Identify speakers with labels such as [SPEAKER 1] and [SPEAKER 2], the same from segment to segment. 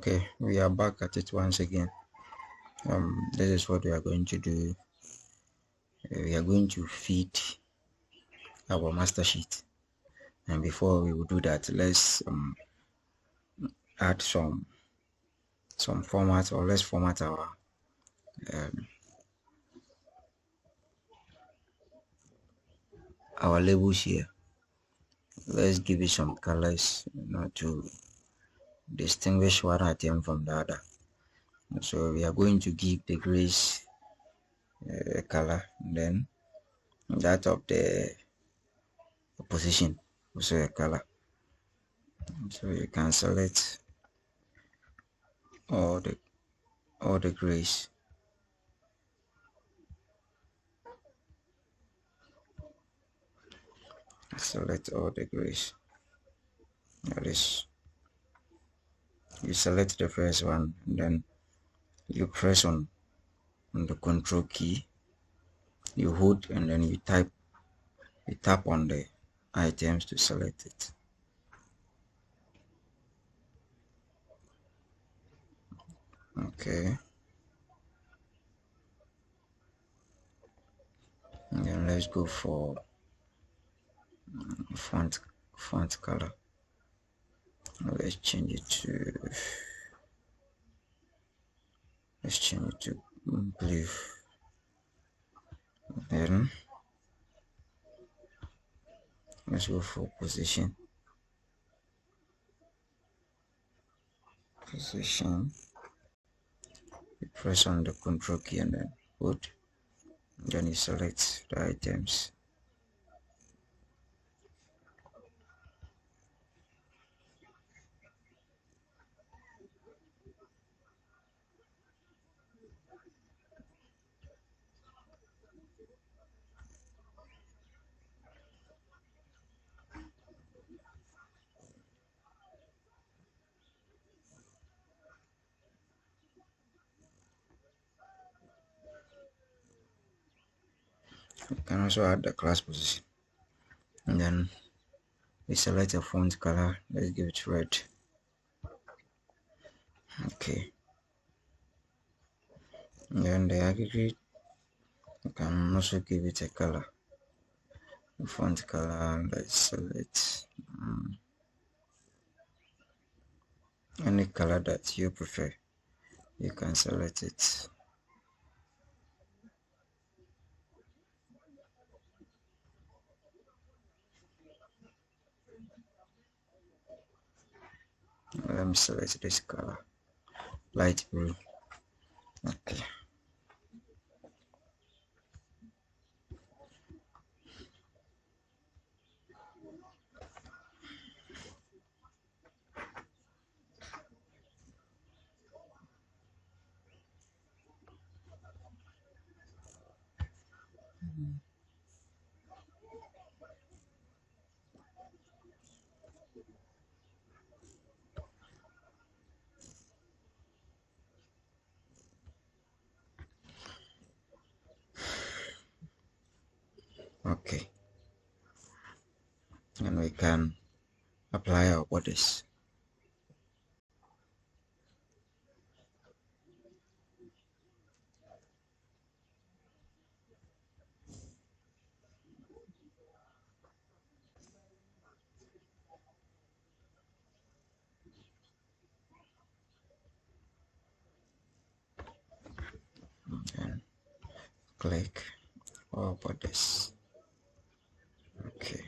[SPEAKER 1] Okay, we are back at it once again. This is what we are going to do. We are going to feed our master sheet, and before we will do that, let's add some format, or let's format our labels here. Let's give it some colors, to distinguish one item from the other. So we are going to give the grace a color, and then that of the position also a color. So you can select all the grays. Select all the grays. That is, you select the first one, and then you press on the control key, you hold, and then you tap on the items to select it. Okay, and then let's go for font color. Let's change it to blue. Then let's go for position. You press on the control key and then hold, then you select the items. You can also add the class position, and then we select a font color. Let's give it red. Okay, and then the aggregate, you can also give it a color, the font color. Let's select any color that you prefer. You can select it. Let me select this color, light blue. Okay. Okay, and we can apply our borders. And click all borders. Okay.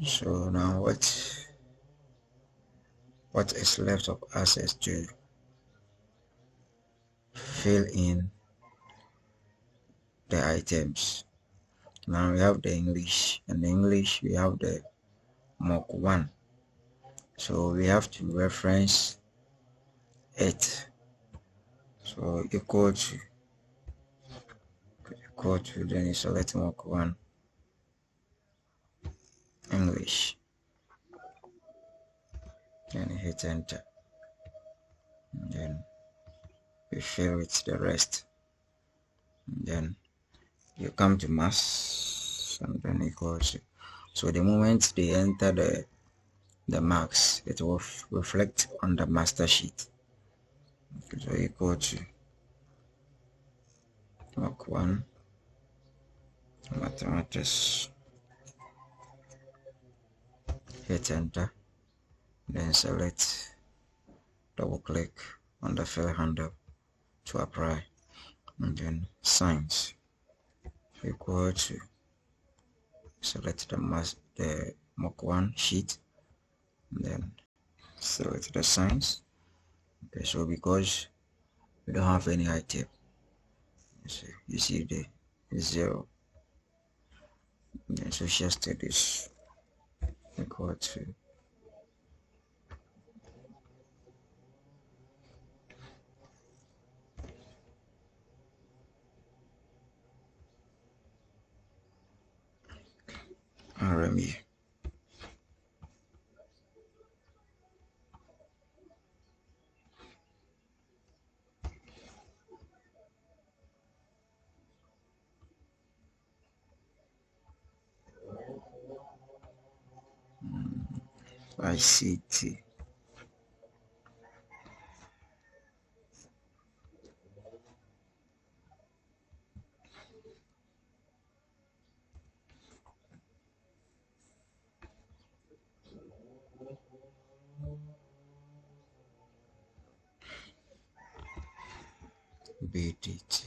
[SPEAKER 1] So now what is left of us is to fill in the items. Now we have the English, and the English we have the Mock 1. So we have to reference it. So equal to, then you select Mock 1 English, then hit enter, and then you fill with the rest, and then you come to mass and then equals. So the moment they enter the marks, it will reflect on the master sheet. Okay, so equal to Mock 1 mathematics, hit enter, then select, double click on the fill handle to apply, and then science equal to, select the Mock 1 sheet, and then select the science. Okay, so because we don't have any item, so you see the 0, and then social studies equal to RME. ICT. BDT.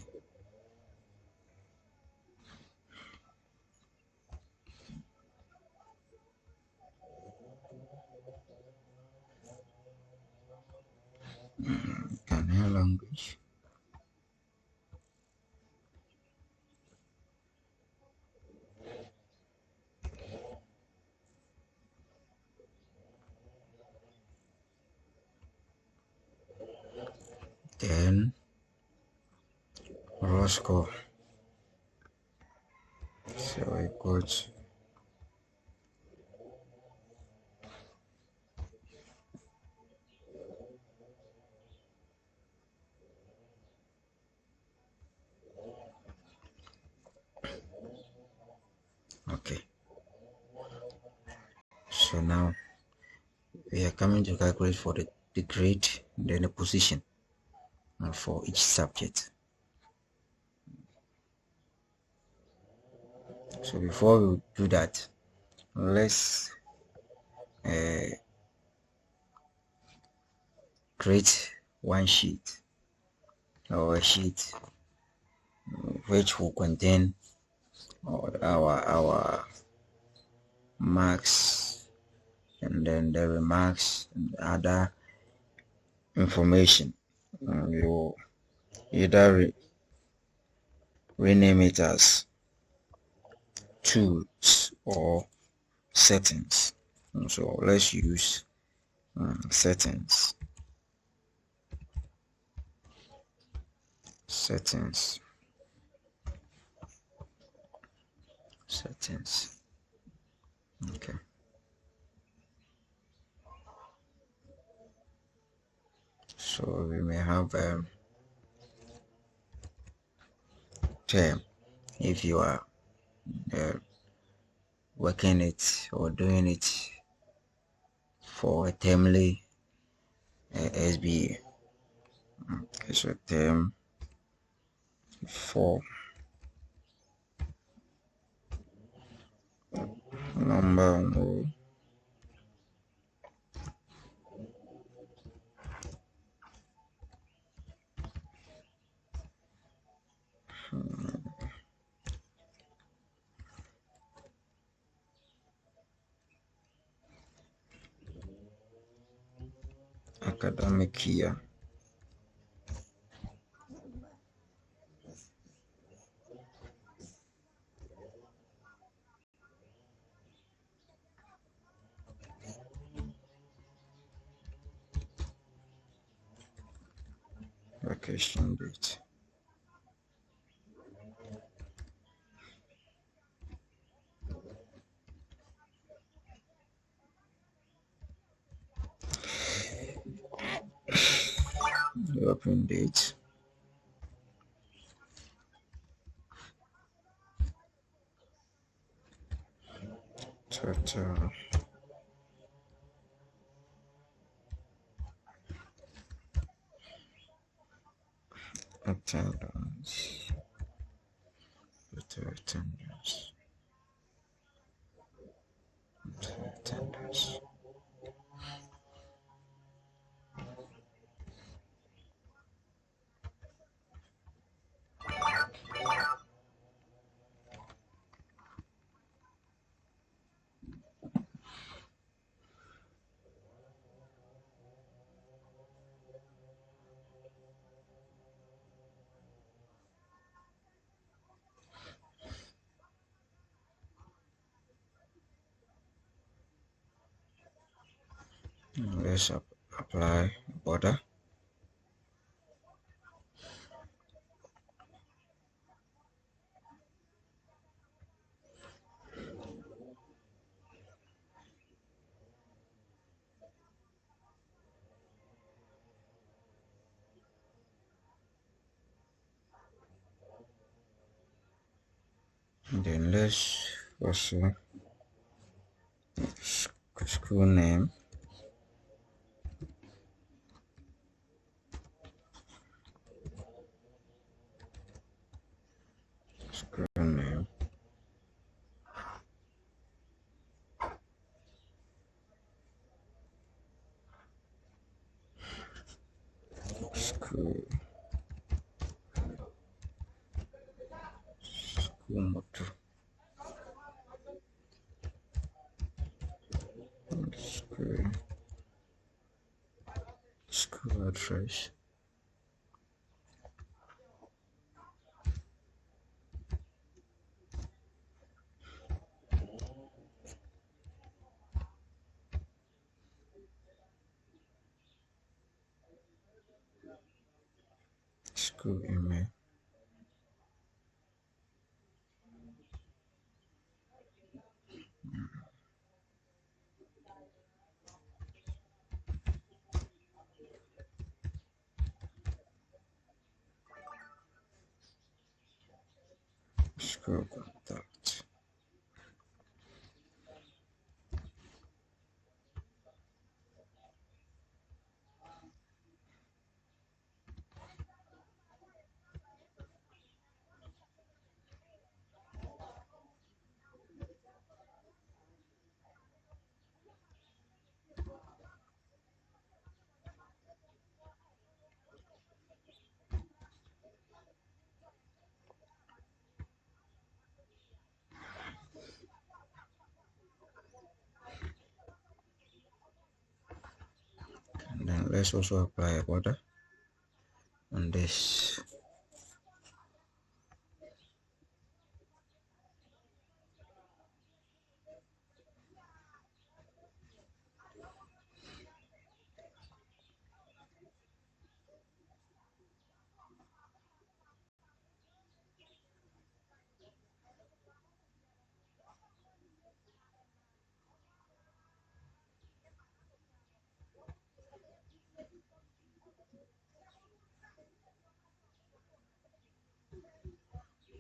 [SPEAKER 1] Ghanaian language. Then raw score. So equal to okay. So now we are coming to calculate for the grade, then the position for each subject. So before we do that, let's create one sheet or a sheet which will contain our marks and then the remarks and other information. You either rename it as tools or settings. So let's use settings. Settings. Okay. So we may have term if you are working it or doing it for a termly SBA. Okay, so term for number academic year. Vacation date. The open date. total attendance, total attendance, total attendance. Let's apply border. And then let's also school name, school name, school, school motto, school, school address, school email, school contact. And then let's also apply a border on this.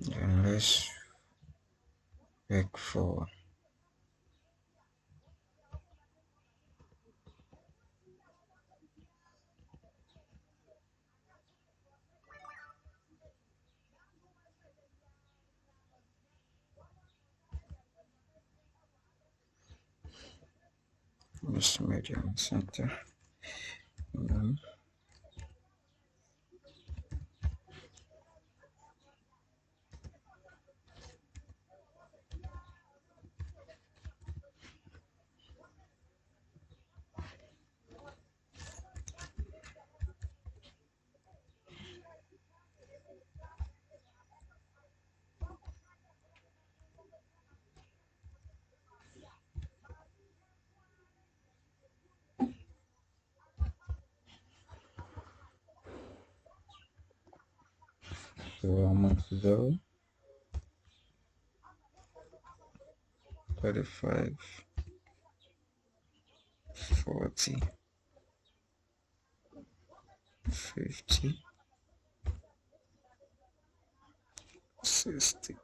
[SPEAKER 1] Then let's check for this medium center. So a month ago, 35, 40, 50, 60,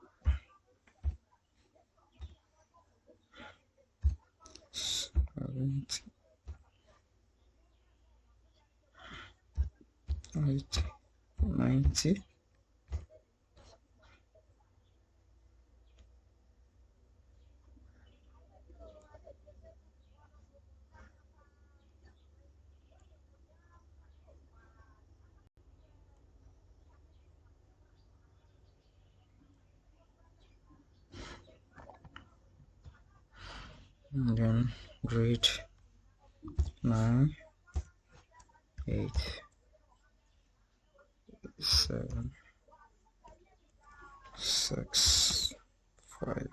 [SPEAKER 1] 70, 80, 90. And then grade 9, 8, 7, 6, 5.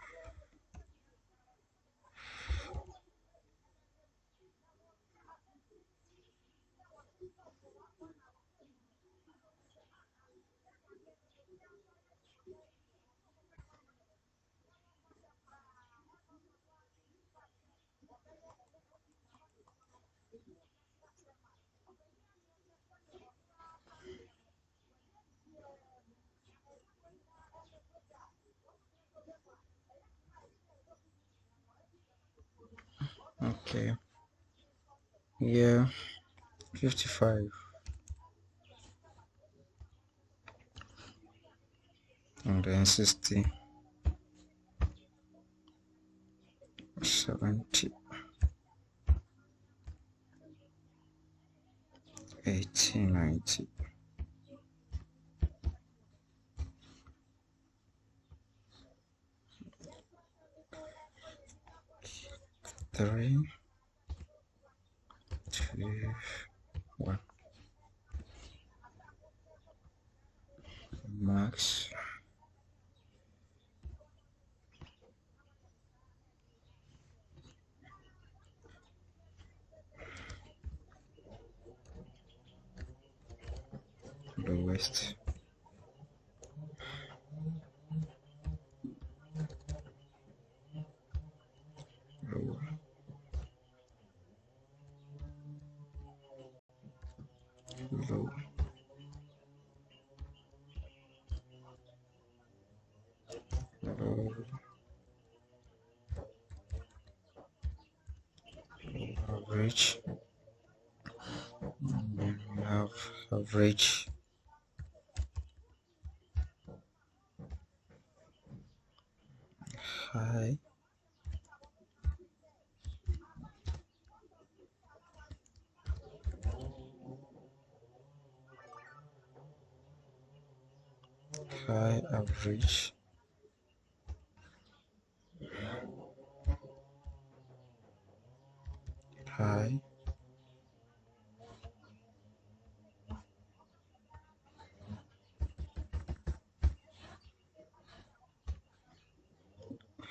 [SPEAKER 1] Okay. Yeah, 55. And then 60, 70, 80, 90. 3, 2, 1. Max. Lowest. Lower. Low. Low. Average. And then we have average, high, high, average, high,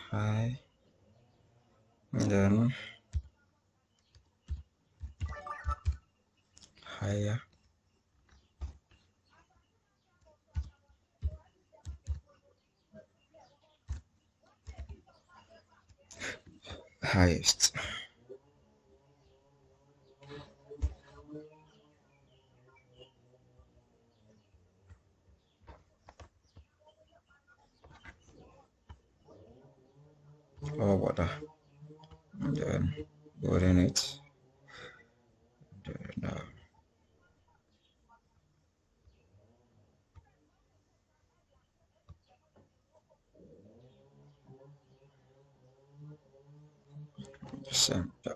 [SPEAKER 1] high, and then higher, highest. Or water. And then put in it. Then, center.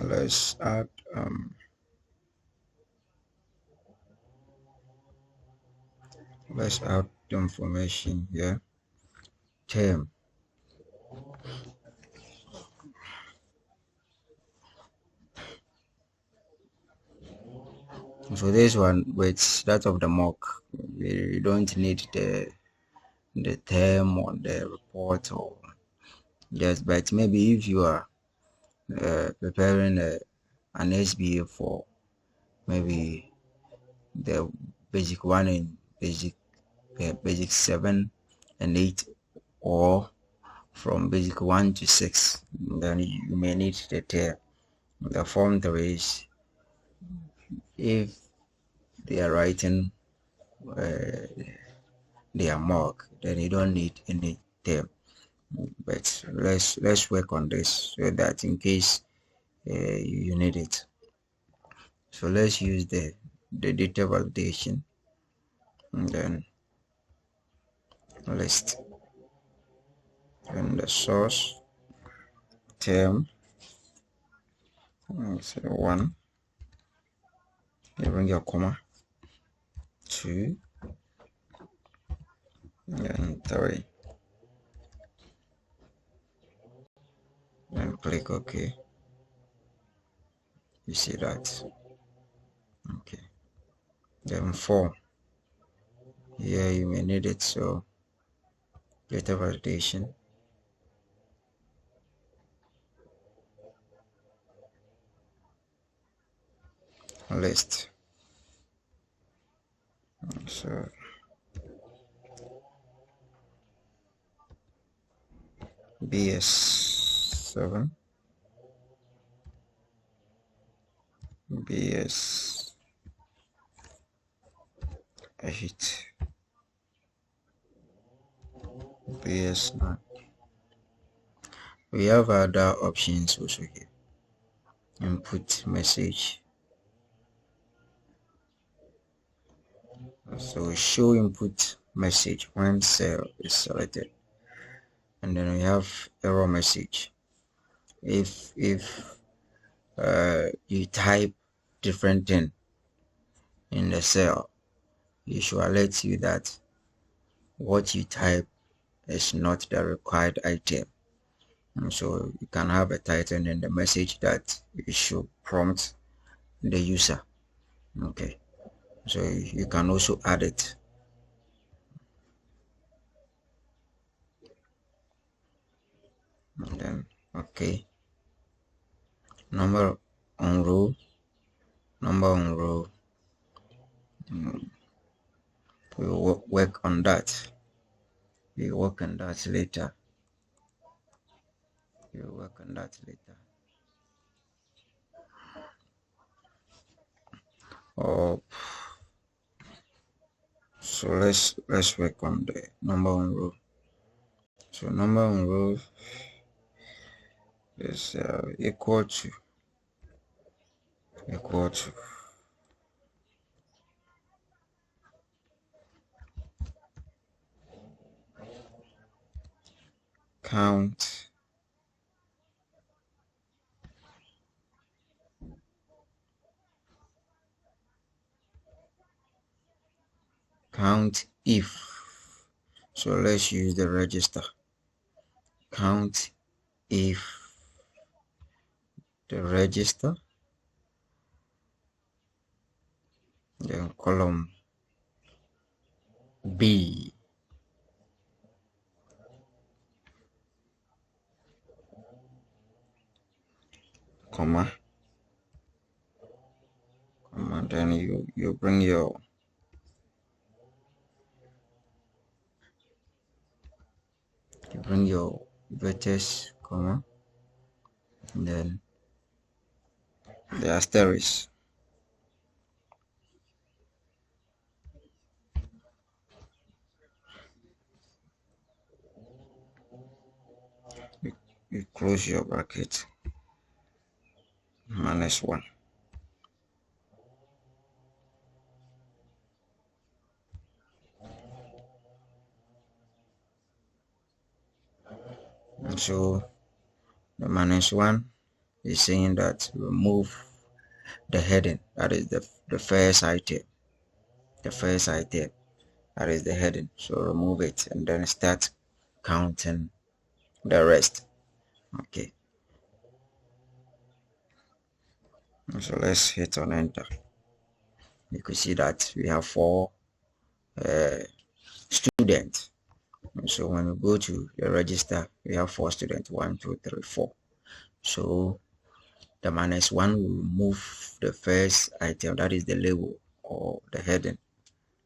[SPEAKER 1] Let's add let's add the information here. Term. So this one with that of the mock, we don't need the term or the report or yes, but maybe if you are preparing an SBA for maybe the basic one and basic 7 and 8, or from basic 1 to 6, then you may need the term. The form 3 is if they are writing uh, their mock, then you don't need any term. But let's work on this so that in case you need it. So let's use the data validation and then list and the source term. So 1, you bring your comma, 2, and 3, and click OK. You see that? Okay. Then 4, here you may need it, so data validation, list. So BS7, BS8, BS9. We have other options also here. Input message. So show input message when cell is selected, and then we have error message. If you type different thing in the cell, it should alert you that what you type is not the required item. And so you can have a title in the message that it should prompt the user. Okay, so you can also add it. And then okay, number on row. We will work on that. We will work on that later. Oh, so let's work on the number on row. So number on row is equal to count if. So let's use the register. Count if the register, then column B, comma, then you bring your vertex, comma, and then the asterisk. You close your bracket, -1. And so the -1 is saying that remove the heading, that is the first item, that is the heading. So remove it and then start counting the rest. Okay, so let's hit on enter. you could see that we have 4 students. So when we go to the register, we have 4 students, 1, 2, 3, 4. So the -1 will remove the first item, that is the label or the heading.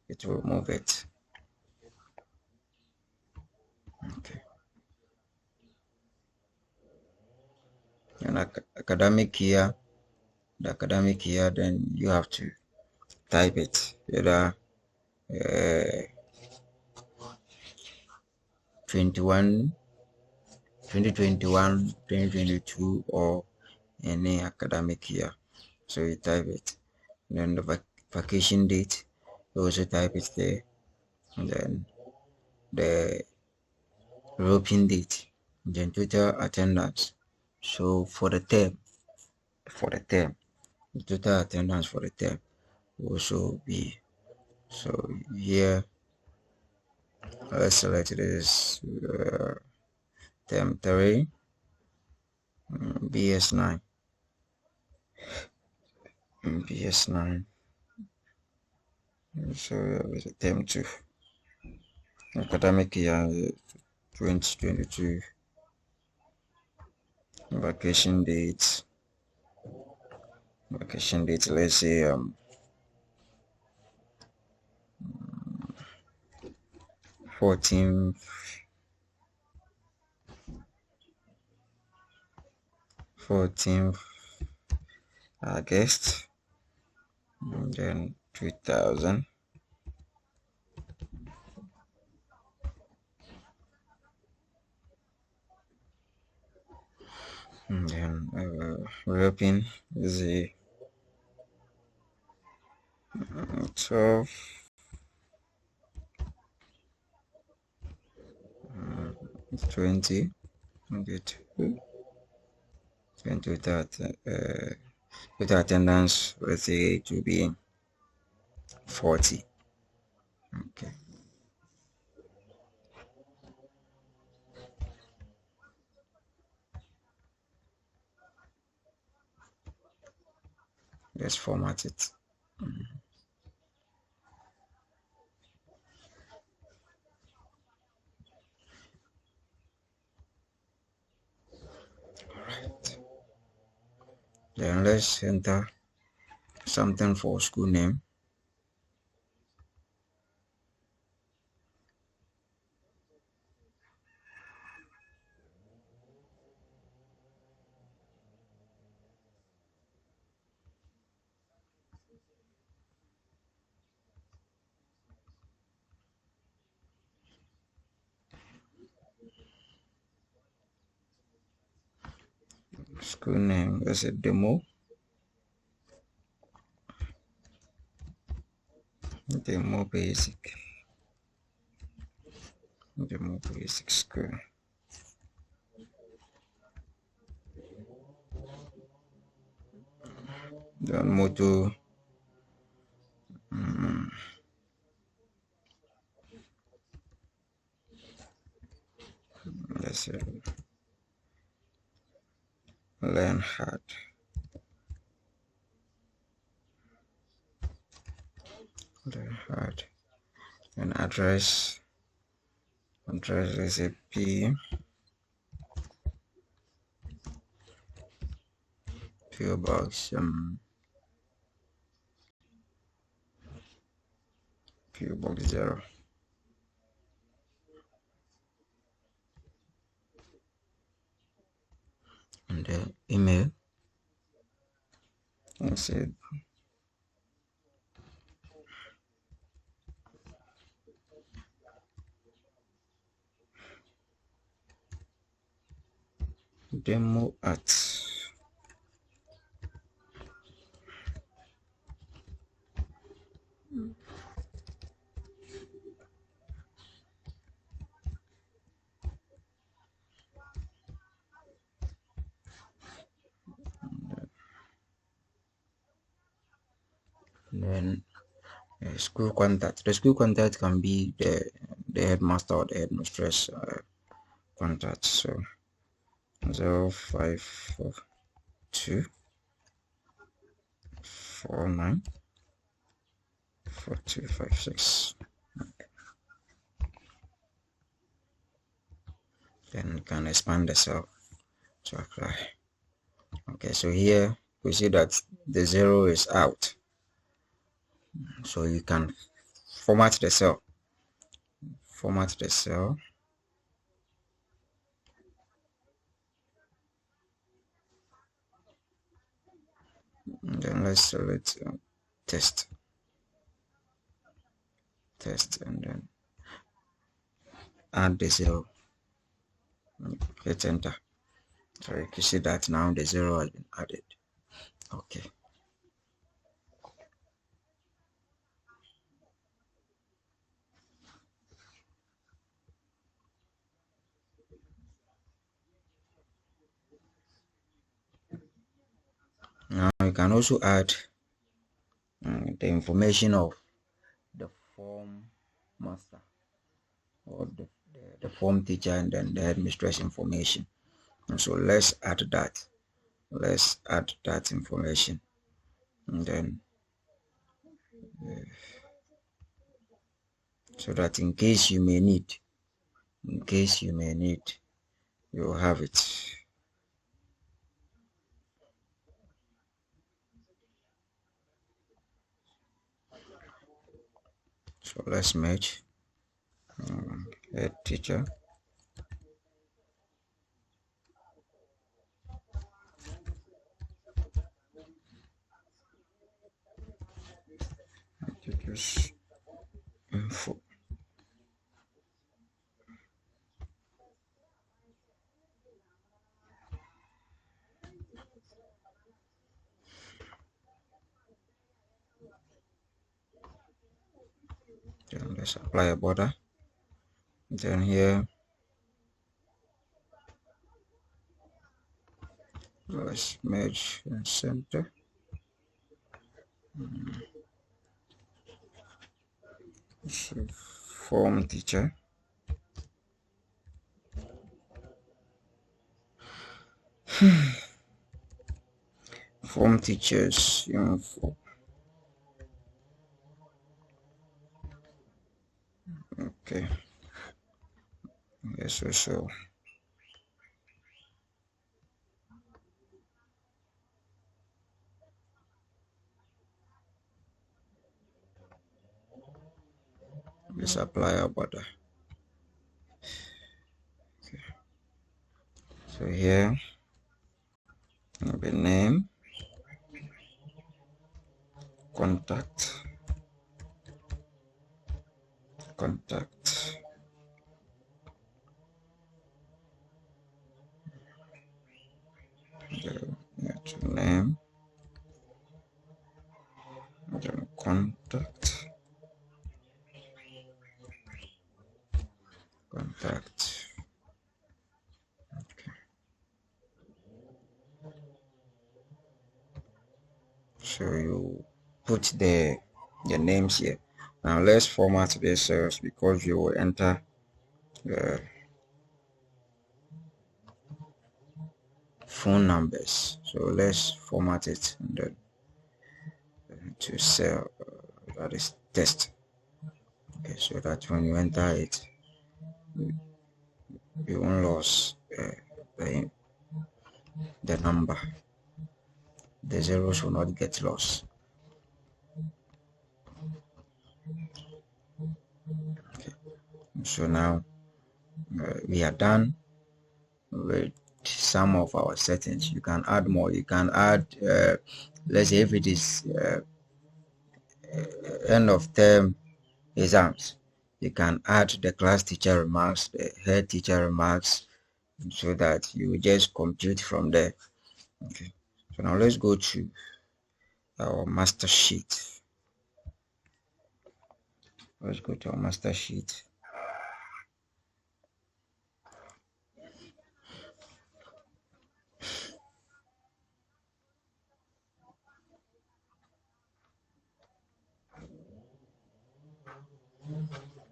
[SPEAKER 1] It will remove it. Okay. And academic year, the academic year, then you have to type it, either 2021, 2022, or any academic year. So you type it. And then the vacation date, you also type it there. And then the European date, then total attendance. So for the term, the total attendance for the term will also be, so here let's select this term 3, BS9, BS9. So it's a term 2, academic year 2022, vacation dates. Let's say 14th August, and then 2000, and then European is the 12, 20, 22, 20 with attendance, let's say it will be 40. Okay. Let's format it. Alright. Then let's enter something for school name. School name, let's say demo basic, demo basic school. Then motto, let's say learn hard. And address, let's say PO box, PO box 0. And the email, let's say demo at then school contact. The school contact can be the headmaster or the headmistress contact. So 054249 4256. Then we can expand the cell to apply. Okay, so here we see that the 0 is out, so you can format the cell. And then let's select test, and then add the 0. Hit enter. So you can see that now the 0 has been added. Okay. Now you can also add the information of the form master or the form teacher, and then the headmistress information. And so let's add that. Let's add that information, and then so that in case you may need, you'll have it. So let's merge head teacher, teachers info. Then let's apply a border. Then here let's merge and center. So form teacher, form teachers info. Okay. Yes, so let's apply a border. Okay. So here the name, contact, the name, then contact. Okay. So you put the names here. Now let's format the cells because you will enter phone numbers. So let's format it and then to cell that is test. Okay, so that when you enter it, you won't lose the number. The zeros will not get lost. Okay. So now we are done with some of our settings. You can add more. You can add let's say if it is end of term exams, you can add the class teacher remarks, the head teacher remarks, so that you just compute from there. Okay, so now let's go to our master sheet. Let's go to our master sheet.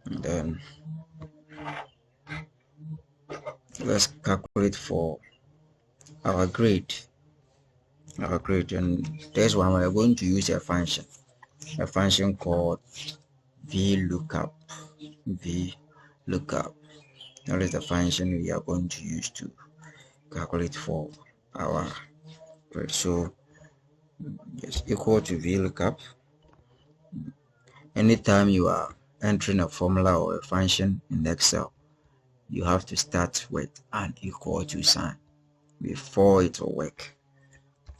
[SPEAKER 1] And then let's calculate for our grade. And this one we're going to use a function. a function called VLOOKUP. VLOOKUP. That is the function we are going to use to calculate for our grade. So yes, equal to VLOOKUP. Anytime you are entering a formula or a function in Excel, you have to start with an equal to sign before it will work.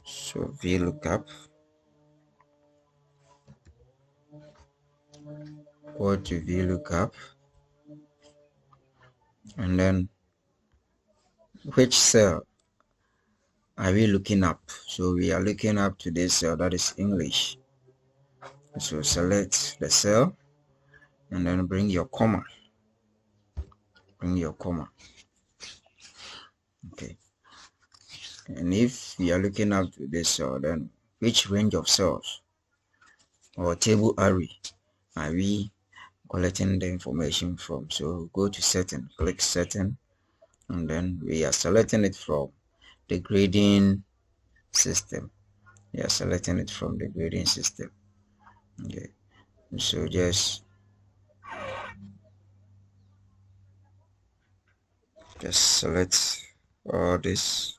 [SPEAKER 1] So VLOOKUP equal to VLOOKUP, and then which cell are we looking up? So we are looking up to this cell, that is English. So select the cell and then bring your comma. Okay. And if we are looking up to this cell, then which range of cells or table array are we collecting the information from? So go to setting, click setting, and then we are selecting it from the grading system. Okay, so just select all this,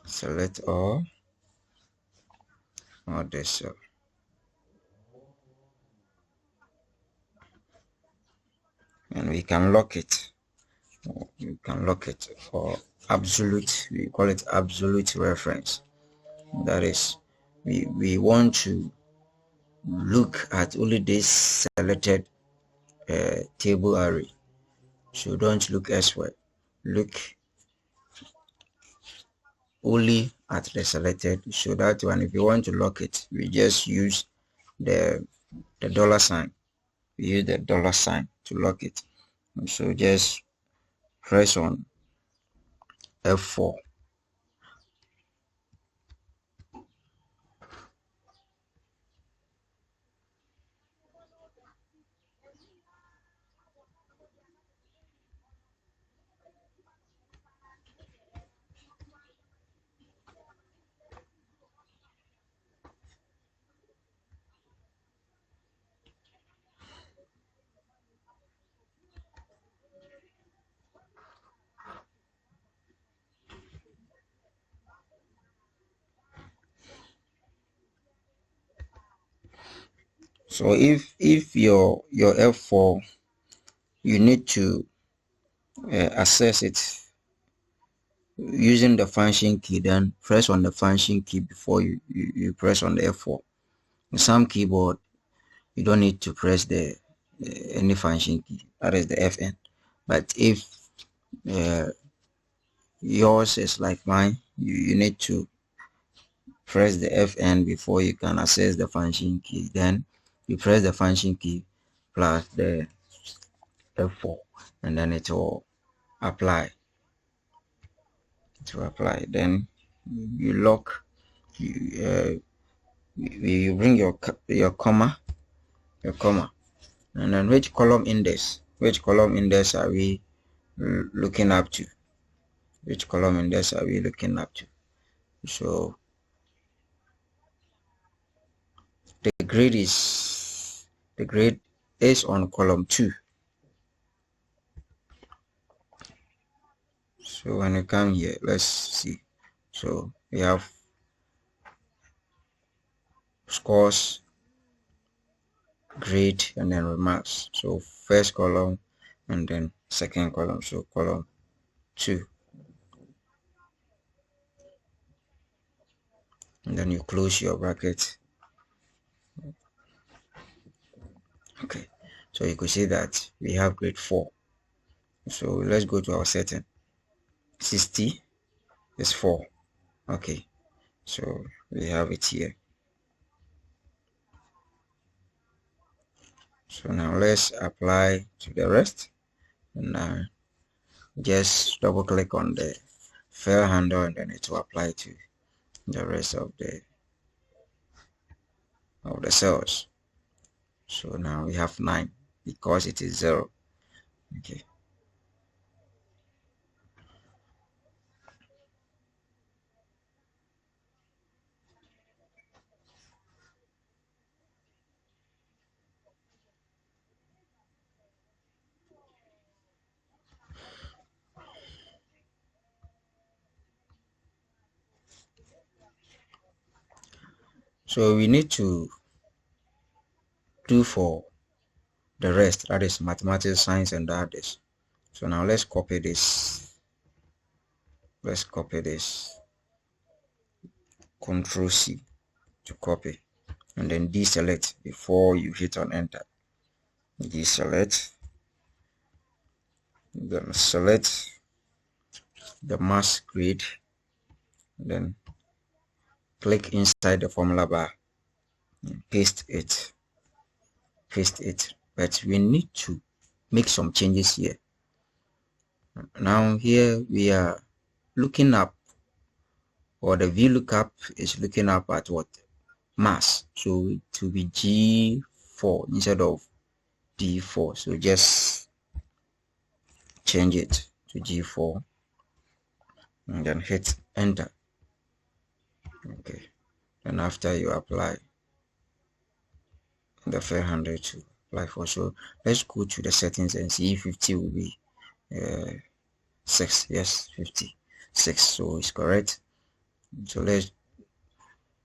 [SPEAKER 1] select all this, and we can lock it. You can lock it for absolute, we call it absolute reference. That is, we want to look at only this selected table array. So don't look elsewhere. Look only at the selected. So that one, if you want to lock it, we just use the dollar sign. We use the dollar sign to lock it. So just press on F4. So if your F4, you need to access it using the function key, then press on the function key before you press on the F4. In some keyboard, you don't need to press the any function key, that is the Fn. But if yours is like mine, you need to press the Fn before you can access the function key. Then you press the function key plus the F4, and then it will apply. Then you lock, you bring your comma, and then which column index are we looking up to? So the grade is on column 2. So when you come here, let's see. So we have scores, grade, and then remarks. So first column and then second column, so column 2, and then you close your bracket. Okay, so you could see that we have grade 4. So let's go to our setting. 60 is 4. Okay, so we have it here. So now let's apply to the rest, and just double click on the fill handle, and then it will apply to the rest of the cells. So now we have 9 because it is 0. Okay, So we need to do for the rest, that is mathematics, science, and others. So now let's copy this. Let's copy this. Control C to copy, and then deselect before you hit on enter. Deselect, then select the mass grid, then click inside the formula bar and paste it. But we need to make some changes here. Now here we are looking up, or the VLOOKUP is looking up at what? Mass. So it will be G4 instead of D4. So just change it to G4 and then hit enter. Okay. And after you apply the 500 to apply for, so let's go to the settings and see if 50 will be 6. Yes, 56. So it's correct. So let's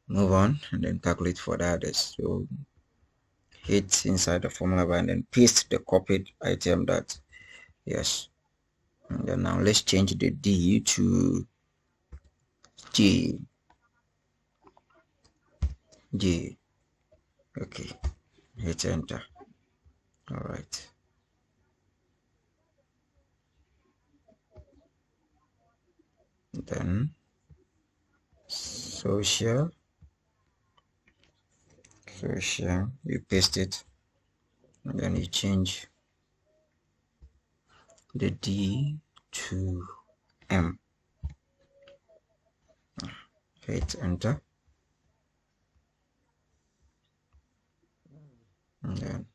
[SPEAKER 1] move on and then calculate for the others. So hit inside the formula bar and then paste the copied item that, yes. And then now let's change the D to J. Okay, hit enter. All right. Then social, you paste it, and then you change the D to M. Hit enter, and then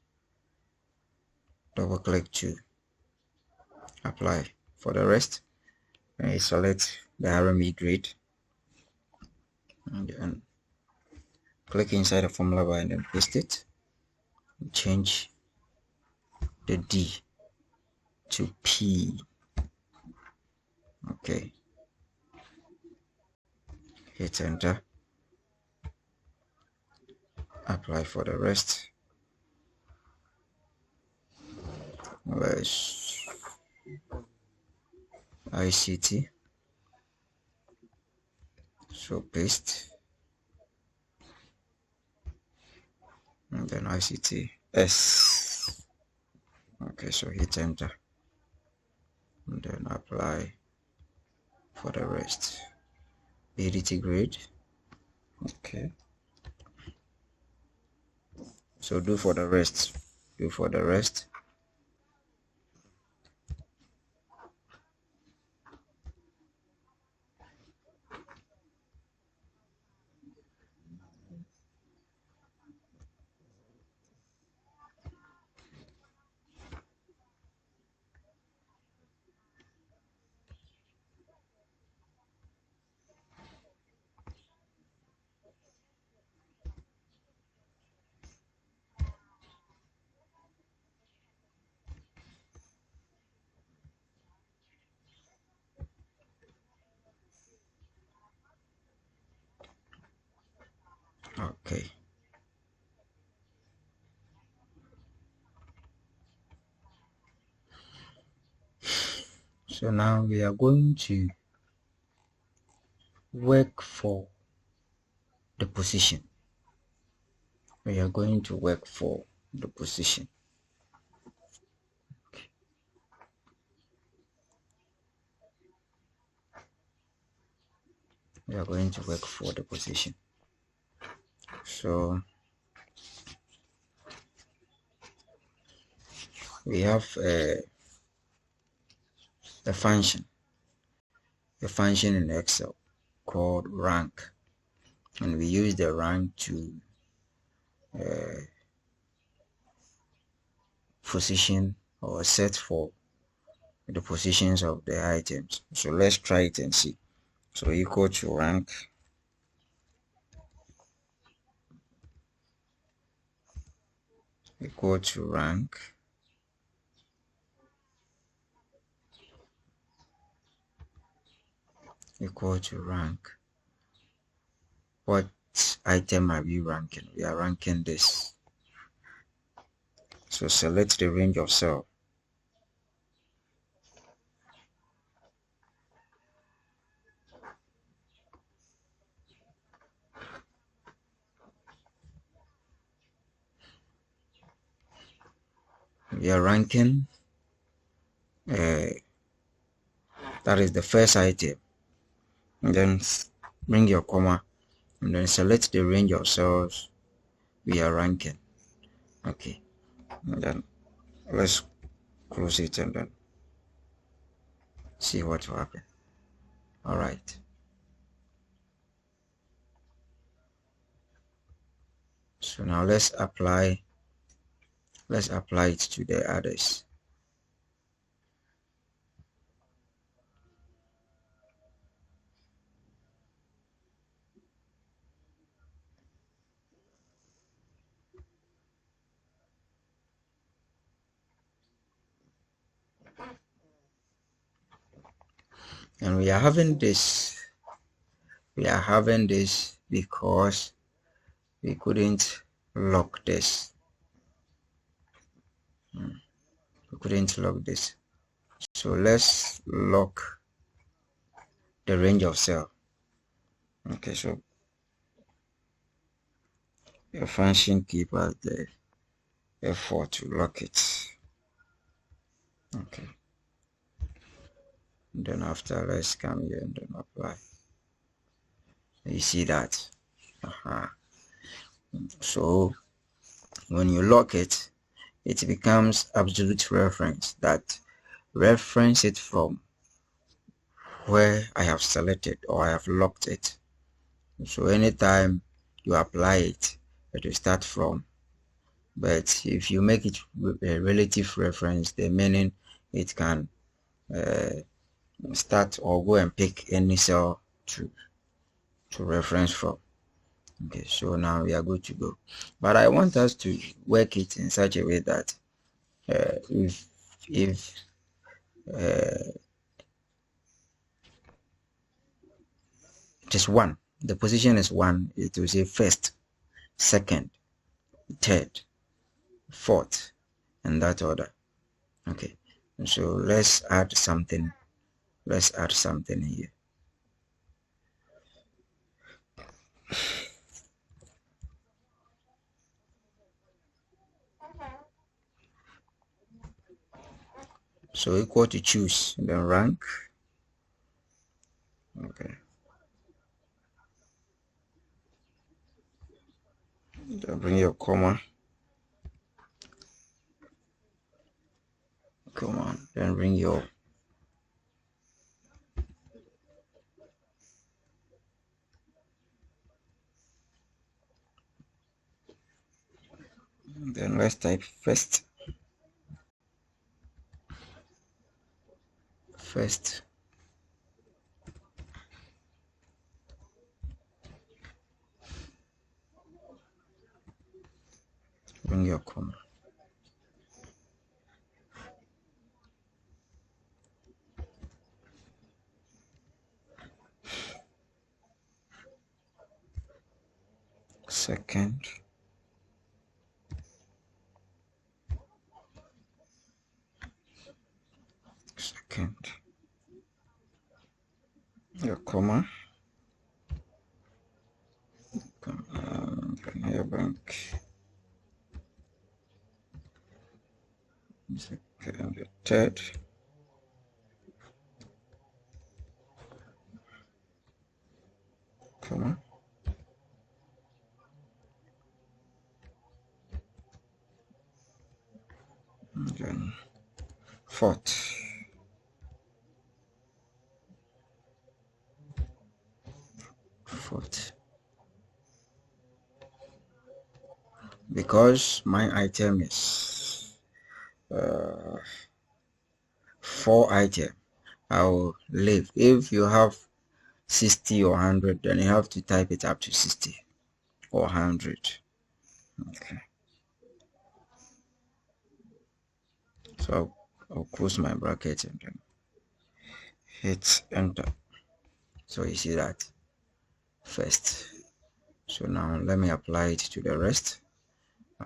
[SPEAKER 1] double click to apply for the rest, and you select the RME grid, and then click inside the formula bar and then paste it, and change the D to P. Okay, hit enter, apply for the rest. Let's ICT, so paste, and then ICT S. Okay, so hit enter, and then apply for the rest. ADT grade. Okay, so do for the rest. Okay, so now we are going to work for the position. We are going to work for the position. We are going to work for the position. So we have a function in Excel called rank, and we use the rank to position or set for the positions of the items. So let's try it and see. So equal to rank, equal to rank, equal to rank. But item are we ranking? We are ranking this. So select the range of cell. We are ranking that is the first item, and then bring your comma and then select the range of cells we are ranking. Okay, and then let's close it and then see what will happen. All right, so now let's apply it to the others. And we are having this because we couldn't lock this. We couldn't lock this. So let's lock the range of cell. Okay, so your function keep as the F4 to lock it. Okay. And then after, let's come here and then apply. You see that? So when you lock it, it becomes absolute reference, that reference it from where I have selected or I have locked it. So anytime you apply it, it will start from. But if you make it a relative reference, the meaning it can start or go and pick any cell to reference from. Okay, so now we are good to go. But I want us to work it in such a way that if it is 1, the position is 1, it will say first, second, third, fourth, in that order. Okay, so let's add something here. So equal to choose, then rank. Okay, then bring your comma, then bring your then let's type first. Bring your comma. Second. Your comma. Your bank. Second, third. Comma. And then fourth. Because my item is 4 item, I will leave. If you have 60 or 100, then you have to type it up to 60 or 100. Okay, so I'll close my bracket and then hit enter. So you see that first. So now let me apply it to the rest.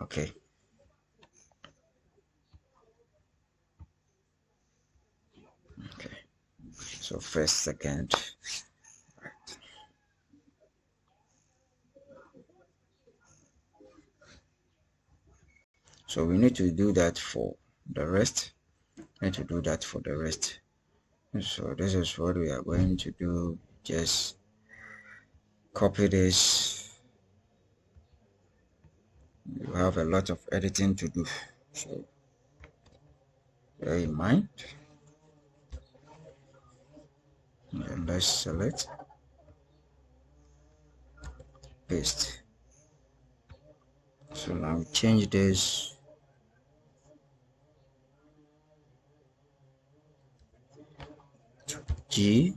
[SPEAKER 1] Okay. Okay. So first, second. Right. So we need to do that for the rest. Need to do that for the rest. So this is what we are going to do. Just copy this. You have a lot of editing to do, so bear in mind. And let's select, paste. So now we change this to G.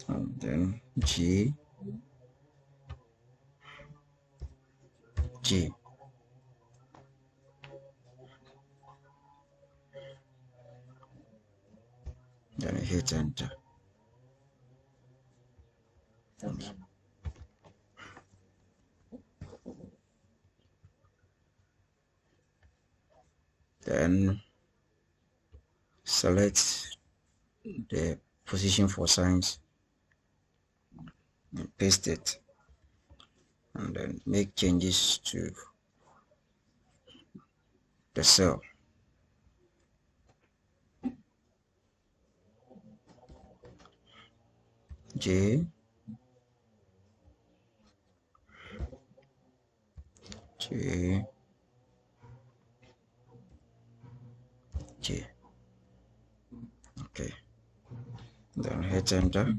[SPEAKER 1] And then G, G. Then hit enter. Then select the position for signs and paste it, and then make changes to the cell. J, J, J. Okay. Then hit enter.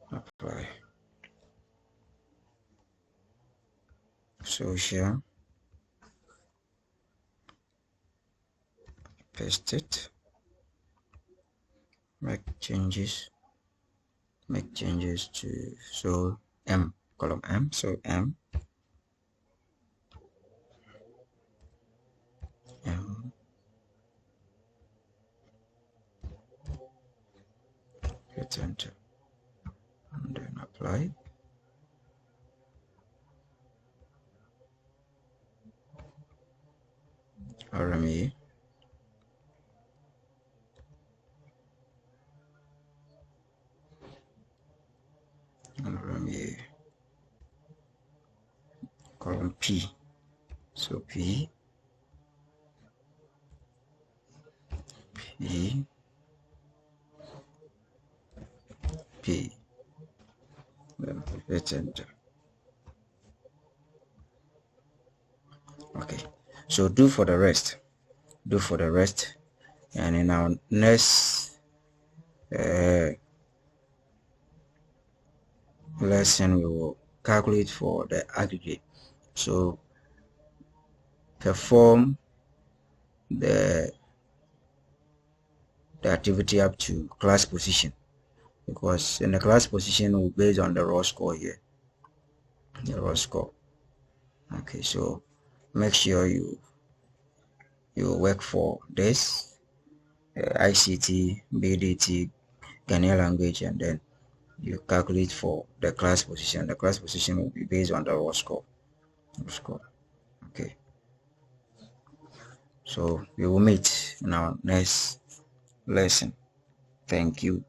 [SPEAKER 1] Apply. Social. Paste it. Make changes to, so M, column M, so M, hit enter, and then apply. RME, and RME, column P, so P, P, P, then hit enter. Okay, so do for the rest, and in our next lesson we will calculate for the aggregate. So perform the activity up to class position, because in the class position will based on the raw score here, the raw score. Okay, so make sure you work for this ICT, BDT, Ghanaian language, and then you calculate for the class position. The class position will be based on the raw score. Okay, so we will meet in our next lesson. Thank you.